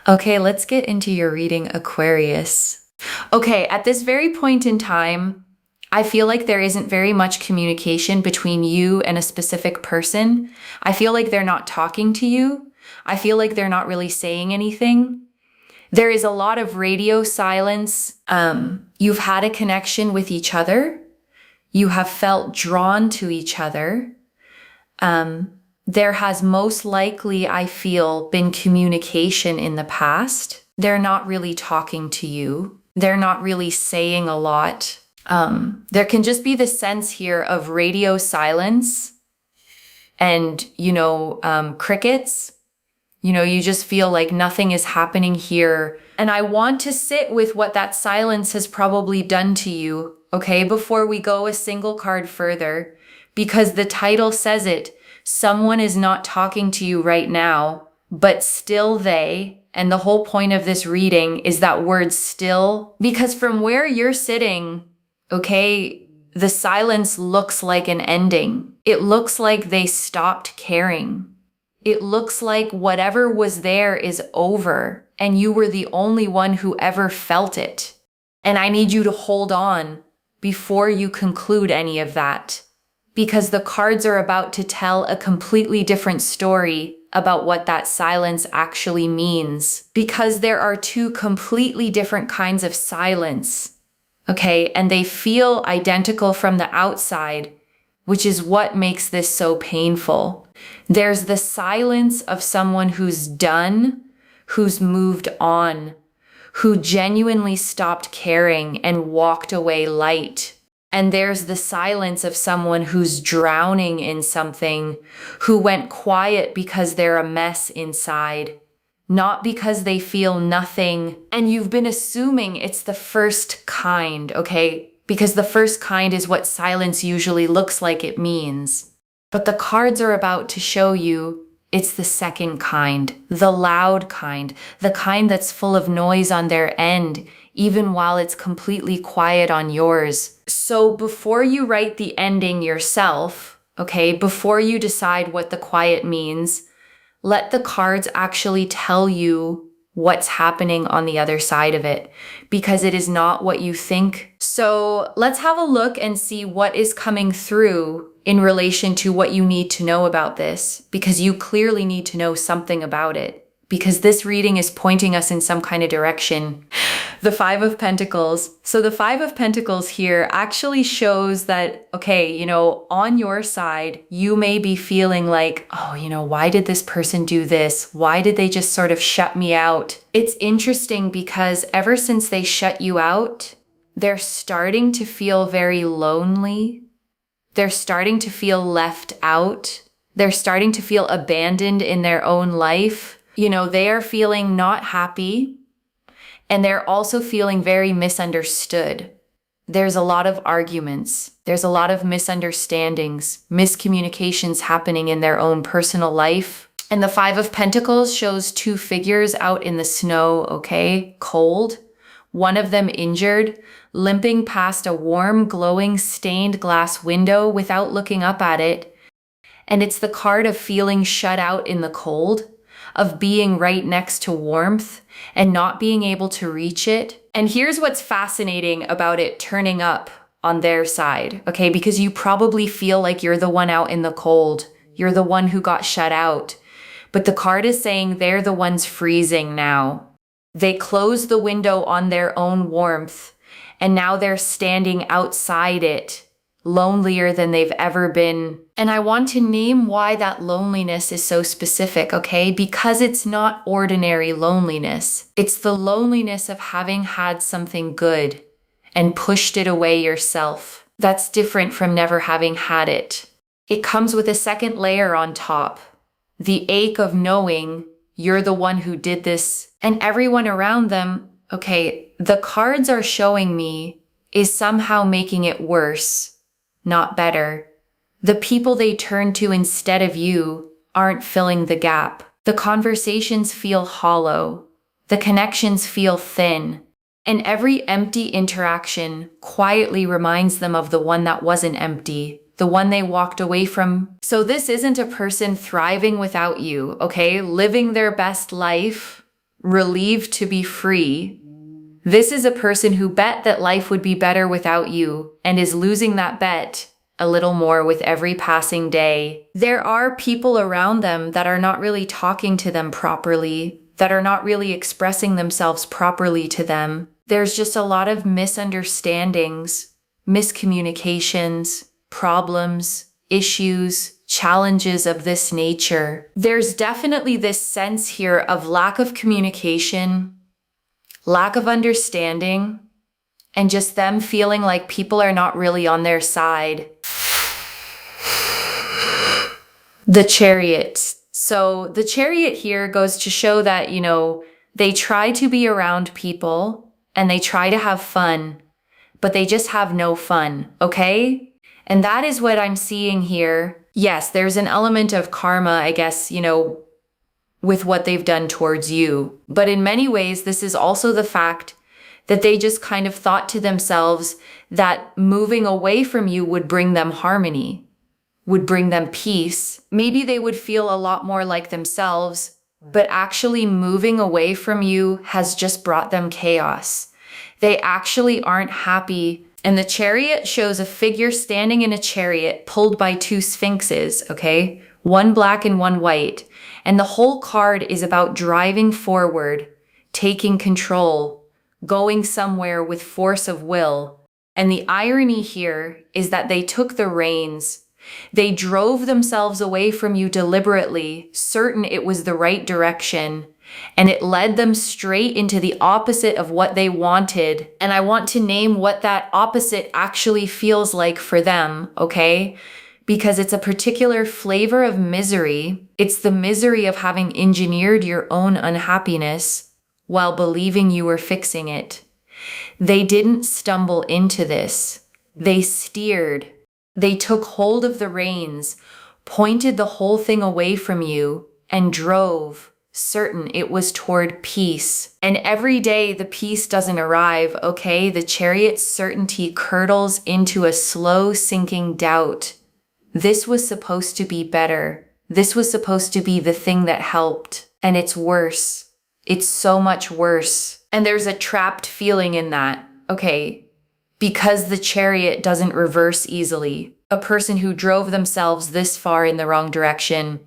Okay, let's get into your reading, Aquarius. Okay, at this very point in time, I feel like there isn't very much communication between you and a specific person. I feel like they're not talking to you. I feel like they're not really saying anything. There is a lot of radio silence. You've had a connection with each other. You have felt drawn to each other. There has most likely, I feel, been communication in the past. They're not really talking to you. They're not really saying a lot. There can just be the sense here of radio silence and, crickets. You just feel like nothing is happening here. And I want to sit with what that silence has probably done to you, okay, before we go a single card further, because the title says it. Someone is not talking to you right now, but still they. And the whole point of this reading is that word still, because from where you're sitting, okay, the silence looks like an ending. It looks like they stopped caring. It looks like whatever was there is over, and you were the only one who ever felt it. And I need you to hold on before you conclude any of that, because the cards are about to tell a completely different story about what that silence actually means, because there are two completely different kinds of silence, okay? And they feel identical from the outside, which is what makes this so painful. There's the silence of someone who's done, who's moved on, who genuinely stopped caring and walked away light. And there's the silence of someone who's drowning in something, who went quiet because they're a mess inside, not because they feel nothing. And you've been assuming it's the first kind, okay? Because the first kind is what silence usually looks like it means. But the cards are about to show you it's the second kind, the loud kind, the kind that's full of noise on their end, even while it's completely quiet on yours. So before you write the ending yourself, okay, before you decide what the quiet means, let the cards actually tell you what's happening on the other side of it, because it is not what you think. So let's have a look and see what is coming through in relation to what you need to know about this, because you clearly need to know something about it, because this reading is pointing us in some kind of direction. The Five of Pentacles. So the Five of Pentacles here actually shows that, okay, on your side, you may be feeling like, oh, why did this person do this? Why did they just sort of shut me out? It's interesting because ever since they shut you out, they're starting to feel very lonely. They're starting to feel left out. They're starting to feel abandoned in their own life. They are feeling not happy. And they're also feeling very misunderstood. There's a lot of arguments. There's a lot of misunderstandings, miscommunications happening in their own personal life. And the Five of Pentacles shows two figures out in the snow, okay, cold. One of them injured, limping past a warm, glowing, stained glass window without looking up at it. And it's the card of feeling shut out in the cold, of being right next to warmth and not being able to reach it. And here's what's fascinating about it turning up on their side, okay? Because you probably feel like you're the one out in the cold. You're the one who got shut out. But the card is saying they're the ones freezing now. They closed the window on their own warmth, and now they're standing outside it, lonelier than they've ever been. And I want to name why that loneliness is so specific, okay? Because it's not ordinary loneliness. It's the loneliness of having had something good and pushed it away yourself. That's different from never having had it. It comes with a second layer on top. The ache of knowing you're the one who did this, and everyone around them, okay, the cards are showing me is somehow making it worse, not better. The people they turn to instead of you aren't filling the gap. The conversations feel hollow. The connections feel thin. And every empty interaction quietly reminds them of the one that wasn't empty, the one they walked away from. So this isn't a person thriving without you, okay? Living their best life, relieved to be free. This is a person who bet that life would be better without you and is losing that bet a little more with every passing day. There are people around them that are not really talking to them properly, that are not really expressing themselves properly to them. There's just a lot of misunderstandings, miscommunications, problems, issues, challenges of this nature. There's definitely this sense here of lack of communication, lack of understanding, and just them feeling like people are not really on their side. The chariot. So the chariot here goes to show that, they try to be around people and they try to have fun, but they just have no fun, okay? And that is what I'm seeing here. Yes, there's an element of karma, I guess, with what they've done towards you. But in many ways, this is also the fact that they just kind of thought to themselves that moving away from you would bring them harmony, would bring them peace. Maybe they would feel a lot more like themselves, but actually moving away from you has just brought them chaos. They actually aren't happy. And the chariot shows a figure standing in a chariot pulled by two sphinxes, okay? One black and one white. And the whole card is about driving forward, taking control, going somewhere with force of will. And the irony here is that they took the reins. They drove themselves away from you deliberately, certain it was the right direction, and it led them straight into the opposite of what they wanted. And I want to name what that opposite actually feels like for them, okay? Because it's a particular flavor of misery. It's the misery of having engineered your own unhappiness while believing you were fixing it. They didn't stumble into this. They steered. They took hold of the reins, pointed the whole thing away from you, and drove, certain it was toward peace. And every day the peace doesn't arrive, okay? The chariot's certainty curdles into a slow sinking doubt. This was supposed to be better. This was supposed to be the thing that helped. And it's worse. It's so much worse. And there's a trapped feeling in that, okay? Because the chariot doesn't reverse easily. A person who drove themselves this far in the wrong direction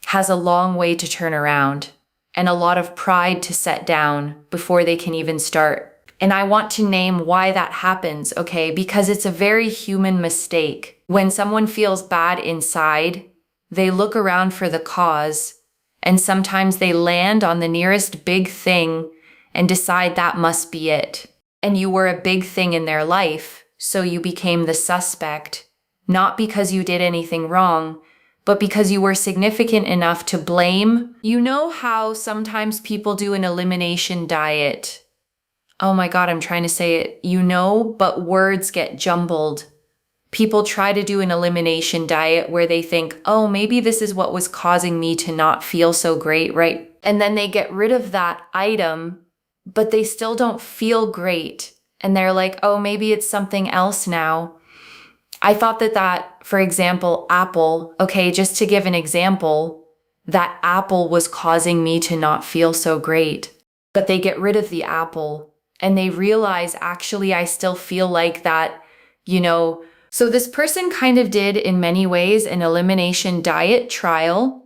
has a long way to turn around and a lot of pride to set down before they can even start. And I want to name why that happens, okay? Because it's a very human mistake. When someone feels bad inside, they look around for the cause, and sometimes they land on the nearest big thing and decide that must be it. And you were a big thing in their life, so you became the suspect, not because you did anything wrong, but because you were significant enough to blame. You know how sometimes people do an elimination diet? Oh my God, I'm trying to say it. But words get jumbled. People try to do an elimination diet where they think, oh, maybe this is what was causing me to not feel so great, right? And then they get rid of that item, but they still don't feel great. And they're like, oh, maybe it's something else now. I thought that, for example, Apple, okay, just to give an example, that Apple was causing me to not feel so great. But they get rid of the apple and they realize, actually, I still feel like that, So this person kind of did, in many ways, an elimination diet trial,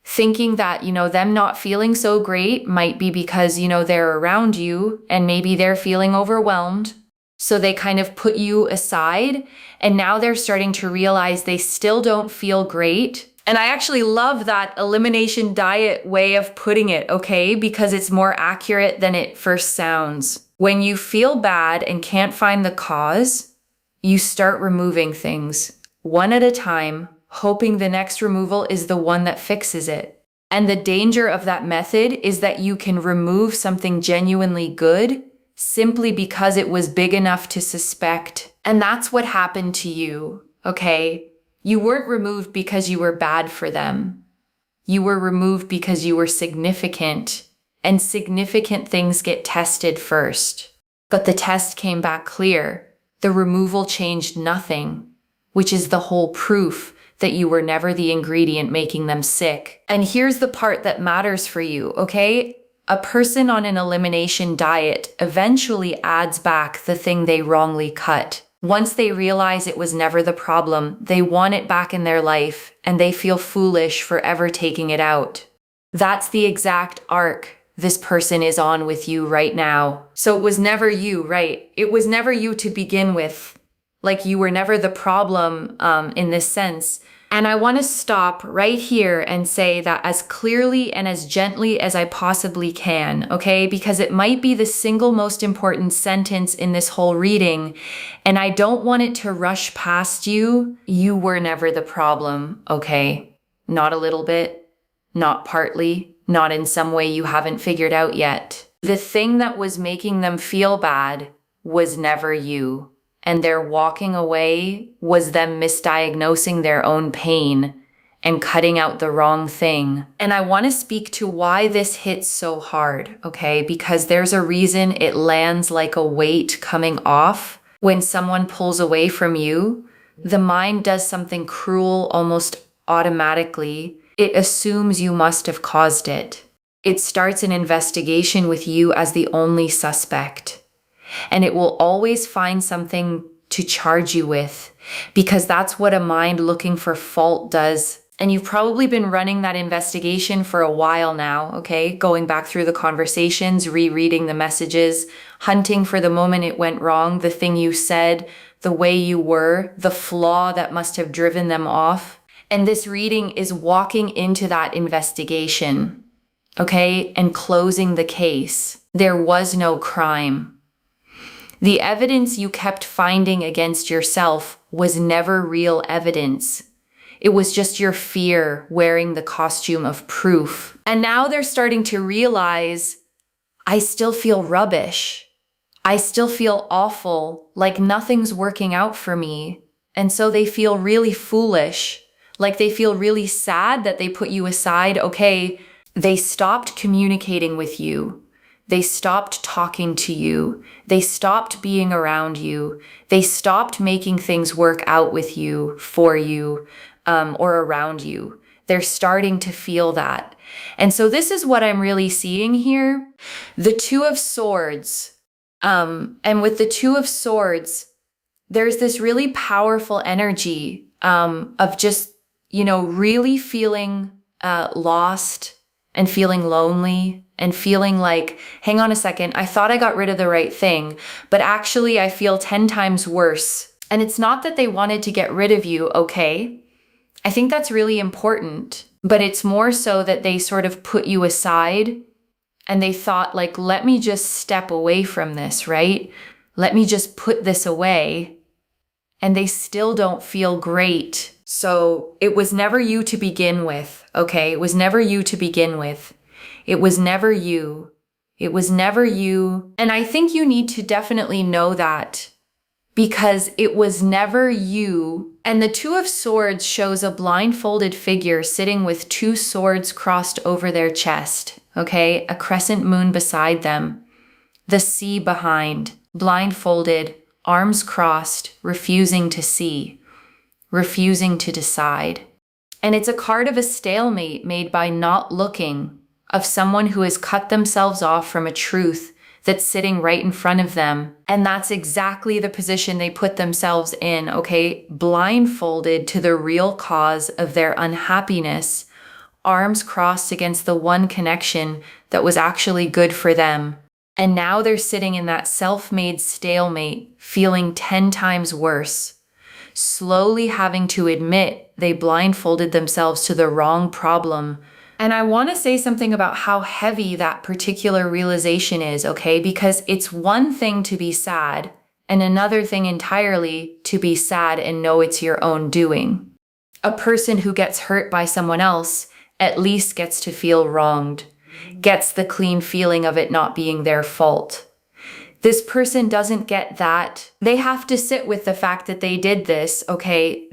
thinking that, them not feeling so great might be because, they're around you and maybe they're feeling overwhelmed. So they kind of put you aside, and now they're starting to realize they still don't feel great. And I actually love that elimination diet way of putting it, okay? Because it's more accurate than it first sounds. When you feel bad and can't find the cause, you start removing things one at a time, hoping the next removal is the one that fixes it. And the danger of that method is that you can remove something genuinely good simply because it was big enough to suspect. And that's what happened to you, okay? You weren't removed because you were bad for them. You were removed because you were significant, and significant things get tested first. But the test came back clear. The removal changed nothing, which is the whole proof that you were never the ingredient making them sick. And here's the part that matters for you, okay? A person on an elimination diet eventually adds back the thing they wrongly cut. Once they realize it was never the problem, they want it back in their life, and they feel foolish for ever taking it out. That's the exact arc this person is on with you right now. So it was never you, right? It was never you to begin with. Like, you were never the problem in this sense. And I want to stop right here and say that as clearly and as gently as I possibly can, okay? Because it might be the single most important sentence in this whole reading, and I don't want it to rush past you. You were never the problem, okay? Not a little bit, not partly, not in some way you haven't figured out yet. The thing that was making them feel bad was never you. And their walking away was them misdiagnosing their own pain and cutting out the wrong thing. And I want to speak to why this hits so hard, okay? Because there's a reason it lands like a weight coming off. When someone pulls away from you, the mind does something cruel almost automatically. It assumes you must have caused it. It starts an investigation with you as the only suspect. And it will always find something to charge you with, because that's what a mind looking for fault does. And you've probably been running that investigation for a while now, okay? Going back through the conversations, rereading the messages, hunting for the moment it went wrong, the thing you said, the way you were, the flaw that must have driven them off. And this reading is walking into that investigation, okay? And closing the case. There was no crime. The evidence you kept finding against yourself was never real evidence. It was just your fear wearing the costume of proof. And now they're starting to realize, I still feel rubbish. I still feel awful, like nothing's working out for me. And so they feel really foolish, like they feel really sad that they put you aside. Okay, they stopped communicating with you. They stopped talking to you. They stopped being around you. They stopped making things work out with you, for you, or around you. They're starting to feel that. And so this is what I'm really seeing here. The Two of Swords. And with the Two of Swords, there's this really powerful energy of just, really feeling lost and feeling lonely. And feeling like, hang on a second, I thought I got rid of the right thing, but actually I feel 10 times worse. And it's not that they wanted to get rid of you, okay? I think that's really important, but it's more so that they sort of put you aside and they thought, like, let me just step away from this, right? Let me just put this away. And they still don't feel great. So it was never you to begin with, okay? It was never you to begin with. It was never you. It was never you. And I think you need to definitely know that, because it was never you. And the Two of Swords shows a blindfolded figure sitting with two swords crossed over their chest, okay? A crescent moon beside them, the sea behind, blindfolded, arms crossed, refusing to see, refusing to decide. And it's a card of a stalemate made by not looking, of someone who has cut themselves off from a truth that's sitting right in front of them. And that's exactly the position they put themselves in, okay? Blindfolded to the real cause of their unhappiness, arms crossed against the one connection that was actually good for them. And now they're sitting in that self-made stalemate, feeling 10 times worse, slowly having to admit they blindfolded themselves to the wrong problem. And I want to say something about how heavy that particular realization is, okay? Because it's one thing to be sad and another thing entirely to be sad and know it's your own doing. A person who gets hurt by someone else at least gets to feel wronged, gets the clean feeling of it not being their fault. This person doesn't get that. They have to sit with the fact that they did this, okay?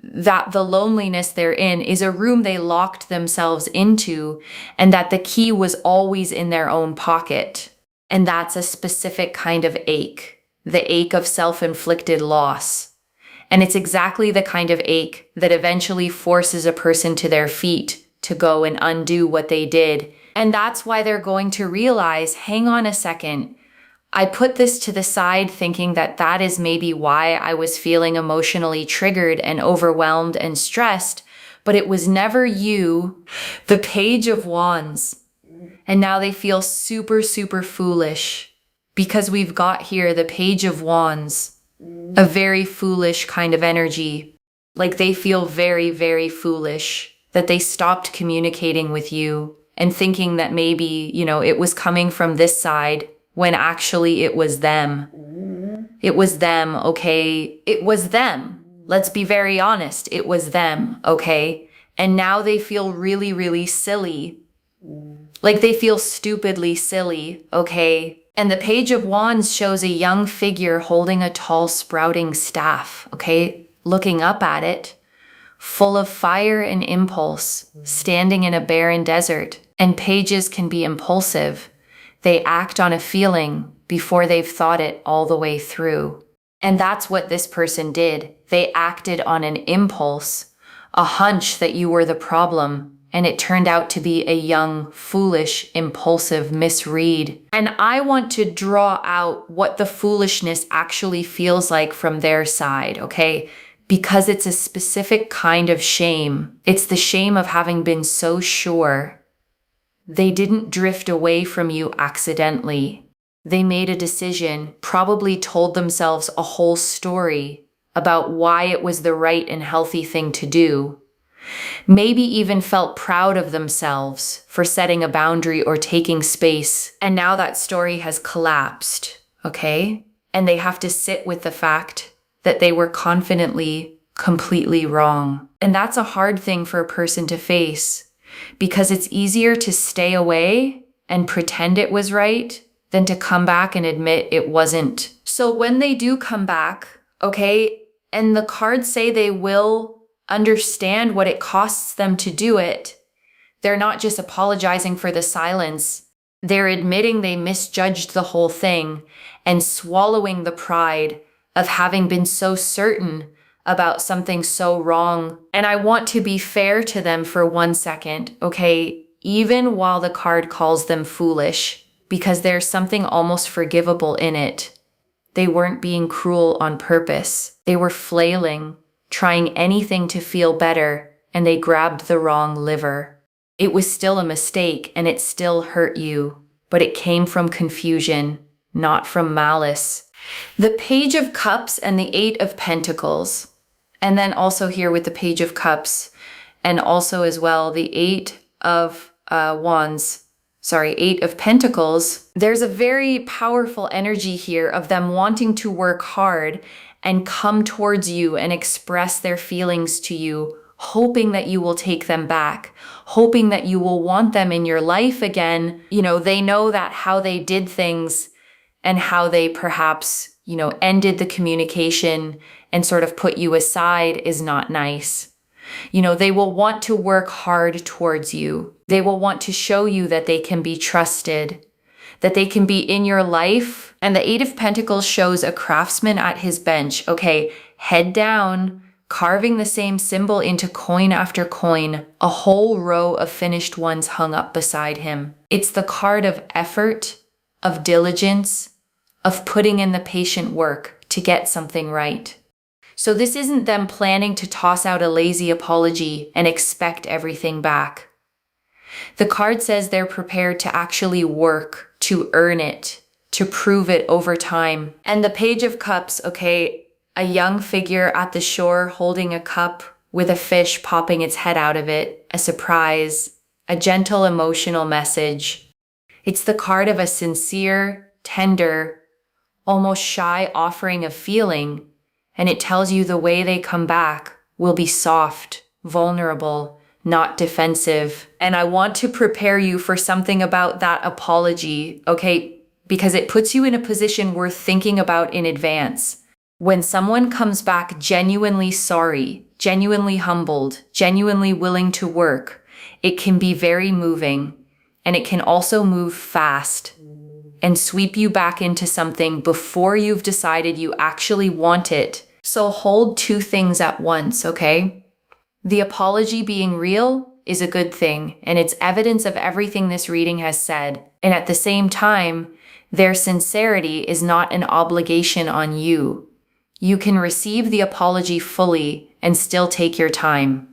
That the loneliness they're in is a room they locked themselves into, and that the key was always in their own pocket. And that's a specific kind of ache, the ache of self-inflicted loss. And it's exactly the kind of ache that eventually forces a person to their feet to go and undo what they did And that's why they're going to realize, hang on a second, I put this to the side thinking that that is maybe why I was feeling emotionally triggered and overwhelmed and stressed, but it was never you. The Page of Wands. And now they feel super, super foolish because we've got here the Page of Wands, a very foolish kind of energy. Like they feel very, very foolish that they stopped communicating with you and thinking that maybe, it was coming from this side when actually it was them. It was them, okay? It was them. Let's be very honest. It was them, okay? And now they feel really, really silly. Like they feel stupidly silly, okay? And the Page of Wands shows a young figure holding a tall sprouting staff, okay? Looking up at it, full of fire and impulse, standing in a barren desert. And pages can be impulsive. They act on a feeling before they've thought it all the way through. And that's what this person did. They acted on an impulse, a hunch that you were the problem, and it turned out to be a young, foolish, impulsive misread. And I want to draw out what the foolishness actually feels like from their side, okay? Because it's a specific kind of shame. It's the shame of having been so sure. They didn't drift away from you accidentally. They made a decision, probably told themselves a whole story about why it was the right and healthy thing to do. Maybe even felt proud of themselves for setting a boundary or taking space. And now that story has collapsed, okay? And they have to sit with the fact that they were confidently, completely wrong. And that's a hard thing for a person to face because it's easier to stay away and pretend it was right than to come back and admit it wasn't. So when they do come back, okay, and the cards say they will understand what it costs them to do it, they're not just apologizing for the silence. They're admitting they misjudged the whole thing and swallowing the pride of having been so certain about something so wrong. And I want to be fair to them for 1 second, okay? Even while the card calls them foolish, because there's something almost forgivable in it. They weren't being cruel on purpose. They were flailing, trying anything to feel better, and they grabbed the wrong liver. It was still a mistake, and it still hurt you, but it came from confusion, not from malice. The Page of Cups and the Eight of Pentacles. And then also here with the Page of Cups and also as well the Eight of Pentacles. There's a very powerful energy here of them wanting to work hard and come towards you and express their feelings to you, hoping that you will take them back, hoping that you will want them in your life again. They know that how they did things and how they perhaps, ended the communication and sort of put you aside is not nice. They will want to work hard towards you. They will want to show you that they can be trusted, that they can be in your life. And the Eight of Pentacles shows a craftsman at his bench, okay, head down, carving the same symbol into coin after coin, a whole row of finished ones hung up beside him. It's the card of effort, of diligence, of putting in the patient work to get something right. So this isn't them planning to toss out a lazy apology and expect everything back. The card says they're prepared to actually work, to earn it, to prove it over time. And the Page of Cups, okay, a young figure at the shore holding a cup with a fish popping its head out of it, a surprise, a gentle emotional message. It's the card of a sincere, tender, almost shy offering of feeling, and it tells you the way they come back will be soft, vulnerable, not defensive. And I want to prepare you for something about that apology, okay? Because it puts you in a position worth thinking about in advance. When someone comes back genuinely sorry, genuinely humbled, genuinely willing to work, it can be very moving, and it can also move fast and sweep you back into something before you've decided you actually want it. So hold two things at once, okay? The apology being real is a good thing, and it's evidence of everything this reading has said. And at the same time, their sincerity is not an obligation on you. You can receive the apology fully and still take your time.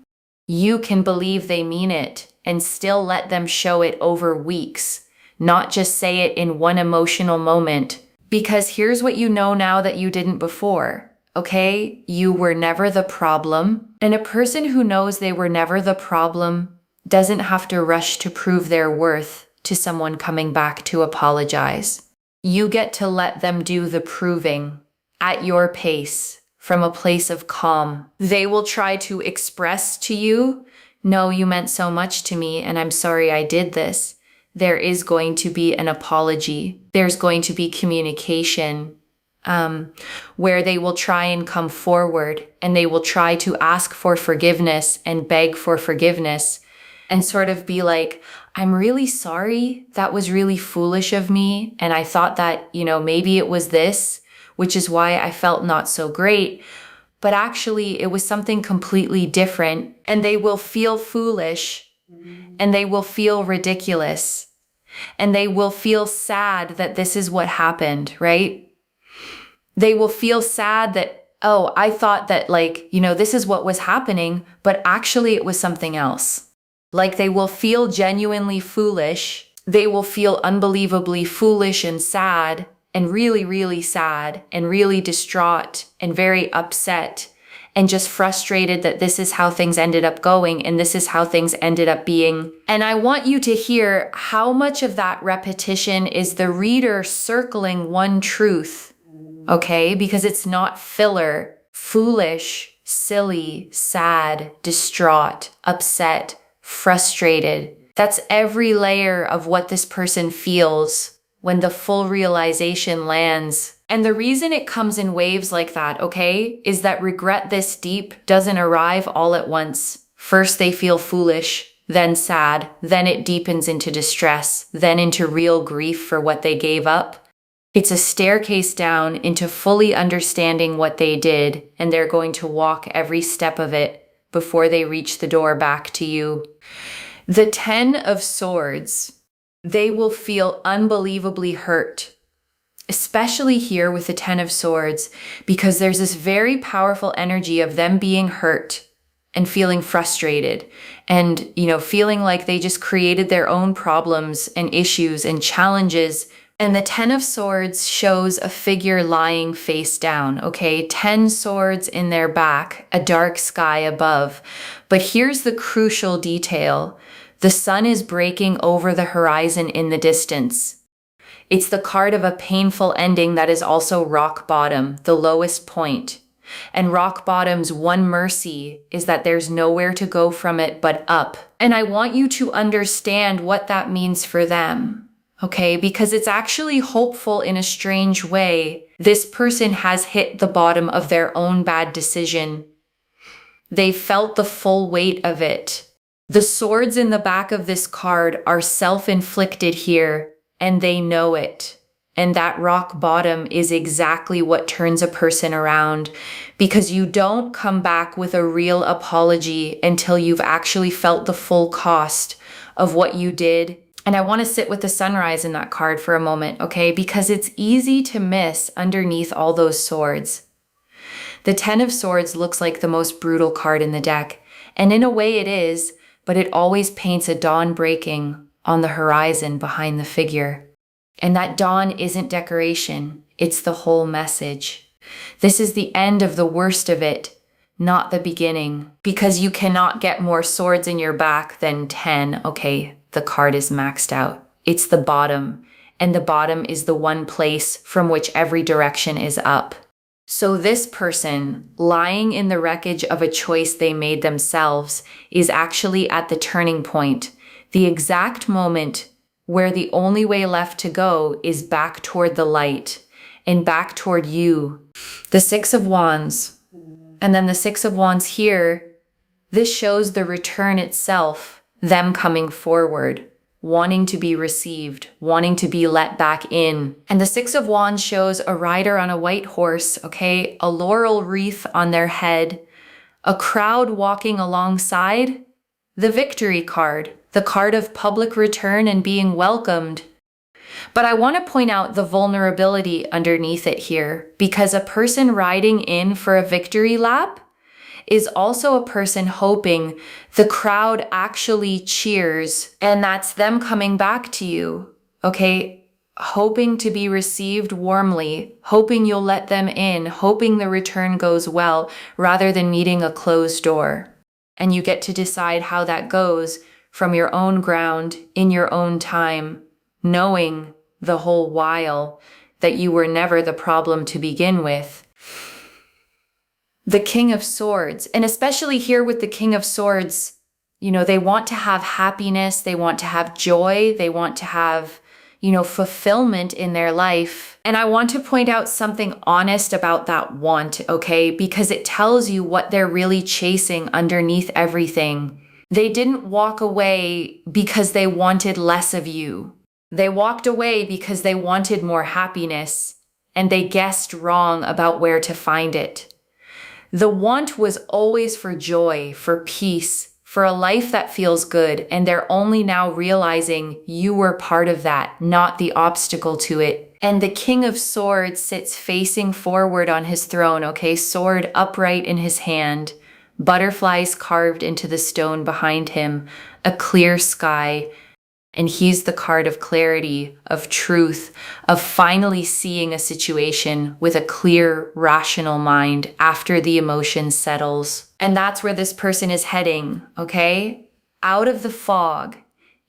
You can believe they mean it and still let them show it over weeks, not just say it in one emotional moment. Because here's what you know now that you didn't before, okay? You were never the problem. And a person who knows they were never the problem doesn't have to rush to prove their worth to someone coming back to apologize. You get to let them do the proving at your pace, from a place of calm. They will try to express to you, no, you meant so much to me, and I'm sorry I did this. There is going to be an apology. There's going to be communication, where they will try and come forward and they will try to ask for forgiveness and beg for forgiveness and sort of be like, I'm really sorry. That was really foolish of me. And I thought that, maybe it was this, which is why I felt not so great. But actually, it was something completely different. And they will feel foolish and they will feel ridiculous and they will feel sad that this is what happened, right? They will feel sad that, oh, I thought that this is what was happening, but actually it was something else. Like they will feel genuinely foolish. They will feel unbelievably foolish and sad and really, really sad and really distraught and very upset and just frustrated that this is how things ended up going and this is how things ended up being. And I want you to hear how much of that repetition is the reader circling one truth, okay? Because it's not filler, foolish, silly, sad, distraught, upset, frustrated. That's every layer of what this person feels when the full realization lands. And the reason it comes in waves like that, okay, is that regret this deep doesn't arrive all at once. First they feel foolish, then sad, then it deepens into distress, then into real grief for what they gave up. It's a staircase down into fully understanding what they did, and they're going to walk every step of it before they reach the door back to you. The 10 of Swords, they will feel unbelievably hurt, especially here with the 10 of Swords, because there's this very powerful energy of them being hurt and feeling frustrated and, feeling like they just created their own problems and issues and challenges. And the 10 of Swords shows a figure lying face down, okay? 10 swords in their back, a dark sky above. But here's the crucial detail. The sun is breaking over the horizon in the distance. It's the card of a painful ending that is also rock bottom, the lowest point. And rock bottom's one mercy is that there's nowhere to go from it but up. And I want you to understand what that means for them, okay? Because it's actually hopeful in a strange way. This person has hit the bottom of their own bad decision. They felt the full weight of it. The swords in the back of this card are self-inflicted here, and they know it. And that rock bottom is exactly what turns a person around, because you don't come back with a real apology until you've actually felt the full cost of what you did. And I want to sit with the sunrise in that card for a moment, okay? Because it's easy to miss underneath all those swords. The 10 of Swords looks like the most brutal card in the deck, and in a way it is, but it always paints a dawn breaking on the horizon behind the figure. And that dawn isn't decoration, it's the whole message. This is the end of the worst of it, not the beginning, because you cannot get more swords in your back than 10. Okay, the card is maxed out. It's the bottom, and the bottom is the one place from which every direction is up. So this person, lying in the wreckage of a choice they made themselves, is actually at the turning point, the exact moment where the only way left to go is back toward the light and back toward you. The 6 of Wands, and then the 6 of Wands here, this shows the return itself, them coming forward, wanting to be received, wanting to be let back in. And the 6 of Wands shows a rider on a white horse, okay, a laurel wreath on their head, a crowd walking alongside, the victory card, the card of public return and being welcomed. But I want to point out the vulnerability underneath it here, because a person riding in for a victory lap is also a person hoping the crowd actually cheers, and that's them coming back to you, okay? Hoping to be received warmly, hoping you'll let them in, hoping the return goes well, rather than meeting a closed door. And you get to decide how that goes from your own ground, in your own time, knowing the whole while that you were never the problem to begin with. The King of Swords, and especially here with the King of Swords, they want to have happiness, they want to have joy, they want to have, fulfillment in their life. And I want to point out something honest about that want, okay? Because it tells you what they're really chasing underneath everything. They didn't walk away because they wanted less of you. They walked away because they wanted more happiness, and they guessed wrong about where to find it. The want was always for joy, for peace, for a life that feels good, and they're only now realizing you were part of that, not the obstacle to it. And the King of Swords sits facing forward on his throne, okay? Sword upright in his hand, butterflies carved into the stone behind him, a clear sky. And he's the card of clarity, of truth, of finally seeing a situation with a clear, rational mind after the emotion settles. And that's where this person is heading, okay? Out of the fog,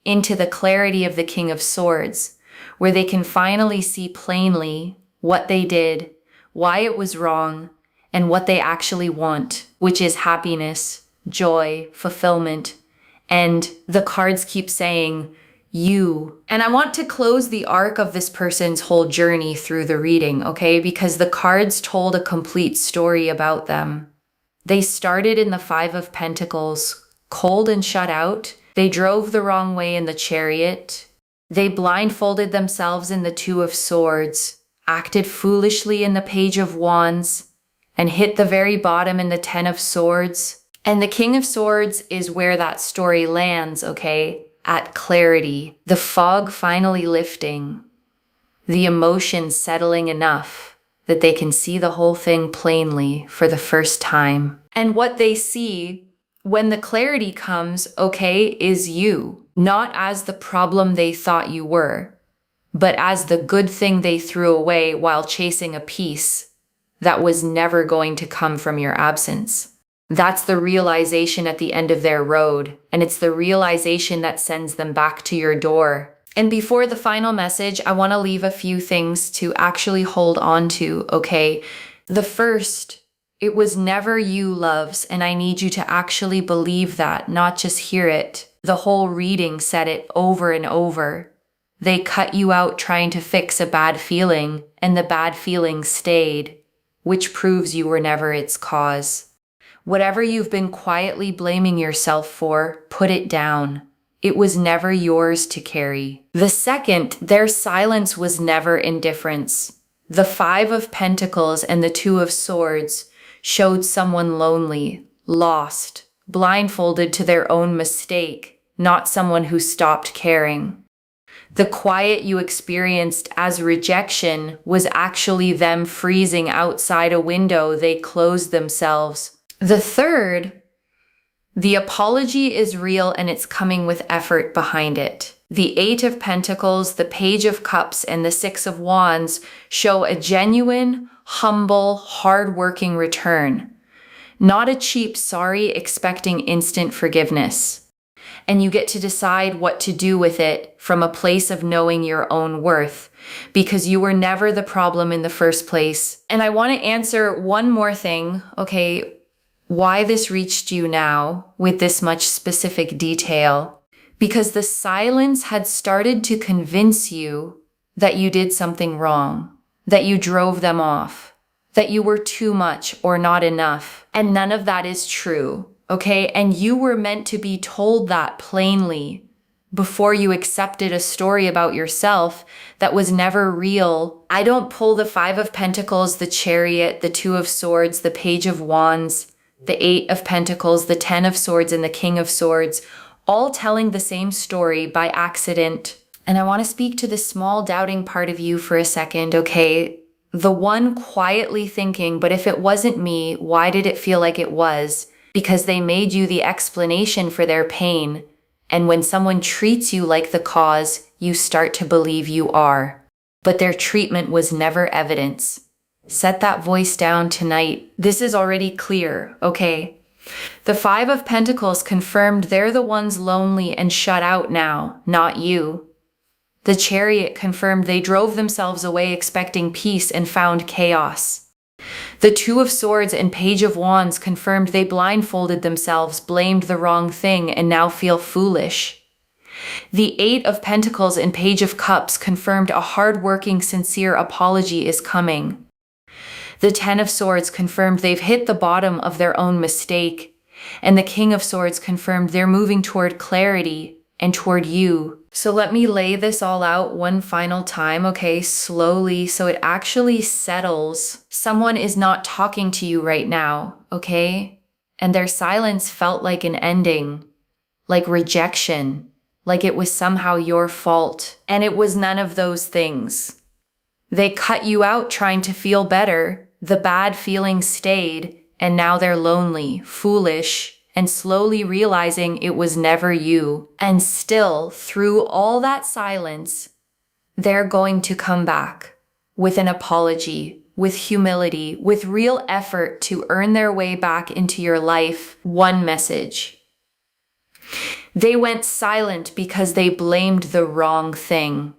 into the clarity of the King of Swords, where they can finally see plainly what they did, why it was wrong, and what they actually want, which is happiness, joy, fulfillment. And the cards keep saying, you. And I want to close the arc of this person's whole journey through the reading, okay? Because the cards told a complete story about them. They started in the Five of Pentacles, cold and shut out. They drove the wrong way in the chariot. They blindfolded themselves in the Two of Swords, acted foolishly in the Page of Wands, and hit the very bottom in the Ten of Swords. And the King of Swords is where that story lands, okay? At clarity, the fog finally lifting, the emotions settling enough that they can see the whole thing plainly for the first time. And what they see when the clarity comes, okay, is you, not as the problem they thought you were, but as the good thing they threw away while chasing a peace that was never going to come from your absence. That's the realization at the end of their road, and it's the realization that sends them back to your door. And before the final message, I want to leave a few things to actually hold on to, okay? The first, it was never you, loves, and I need you to actually believe that, not just hear it. The whole reading said it over and over. They cut you out trying to fix a bad feeling, and the bad feeling stayed, which proves you were never its cause. Whatever you've been quietly blaming yourself for, put it down. It was never yours to carry. The second, their silence was never indifference. The Five of Pentacles and the Two of Swords showed someone lonely, lost, blindfolded to their own mistake, not someone who stopped caring. The quiet you experienced as rejection was actually them freezing outside a window they closed themselves. The third, the apology is real and it's coming with effort behind it. The Eight of Pentacles, the Page of Cups, and the Six of Wands show a genuine, humble, hard-working return. Not a cheap sorry expecting instant forgiveness. And you get to decide what to do with it from a place of knowing your own worth, because you were never the problem in the first place. And I want to answer one more thing, okay? Why this reached you now with this much specific detail, because the silence had started to convince you that you did something wrong, that you drove them off, that you were too much or not enough. And none of that is true, okay? And you were meant to be told that plainly before you accepted a story about yourself that was never real. I don't pull the Five of Pentacles, the Chariot, the Two of Swords, the Page of Wands, the Eight of Pentacles, the Ten of Swords, and the King of Swords, all telling the same story by accident. And I want to speak to the small doubting part of you for a second, okay? The one quietly thinking, but if it wasn't me, why did it feel like it was? Because they made you the explanation for their pain. And when someone treats you like the cause, you start to believe you are. But their treatment was never evidence. Set that voice down tonight. This is already clear, okay? The Five of Pentacles confirmed they're the ones lonely and shut out now, not you. The Chariot confirmed they drove themselves away expecting peace and found chaos. The Two of Swords and Page of Wands confirmed they blindfolded themselves, blamed the wrong thing, and now feel foolish. The Eight of Pentacles and Page of Cups confirmed a hard-working, sincere apology is coming. The Ten of Swords confirmed they've hit the bottom of their own mistake, and the King of Swords confirmed they're moving toward clarity and toward you. So let me lay this all out one final time, okay, slowly, so it actually settles. Someone is not talking to you right now, okay? And their silence felt like an ending, like rejection, like it was somehow your fault. And it was none of those things. They cut you out trying to feel better. The bad feelings stayed, and now they're lonely, foolish, and slowly realizing it was never you. And still, through all that silence, they're going to come back with an apology, with humility, with real effort to earn their way back into your life. One message. They went silent because they blamed the wrong thing.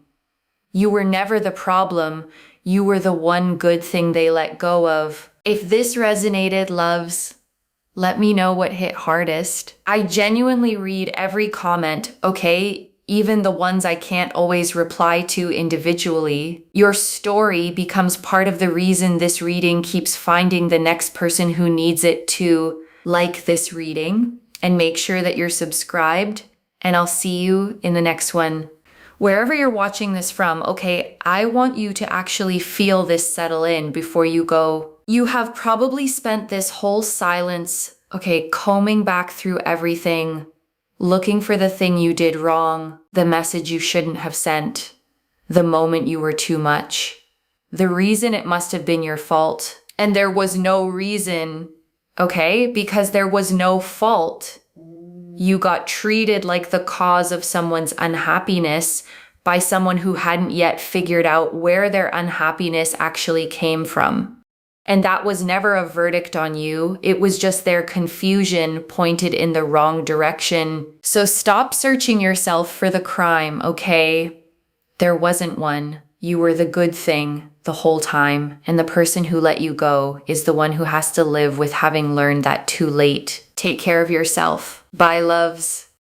You were never the problem. You were the one good thing they let go of. If this resonated, loves, let me know what hit hardest. I genuinely read every comment, okay? Even the ones I can't always reply to individually. Your story becomes part of the reason this reading keeps finding the next person who needs it to like this reading. And make sure that you're subscribed. And I'll see you in the next one. Wherever you're watching this from, okay, I want you to actually feel this settle in before you go. You have probably spent this whole silence, okay, combing back through everything, looking for the thing you did wrong, the message you shouldn't have sent, the moment you were too much, the reason it must have been your fault. And there was no reason, okay, because there was no fault. You got treated like the cause of someone's unhappiness by someone who hadn't yet figured out where their unhappiness actually came from. And that was never a verdict on you. It was just their confusion pointed in the wrong direction. So stop searching yourself for the crime, okay? There wasn't one. You were the good thing the whole time. And the person who let you go is the one who has to live with having learned that too late. Take care of yourself. Bye, loves.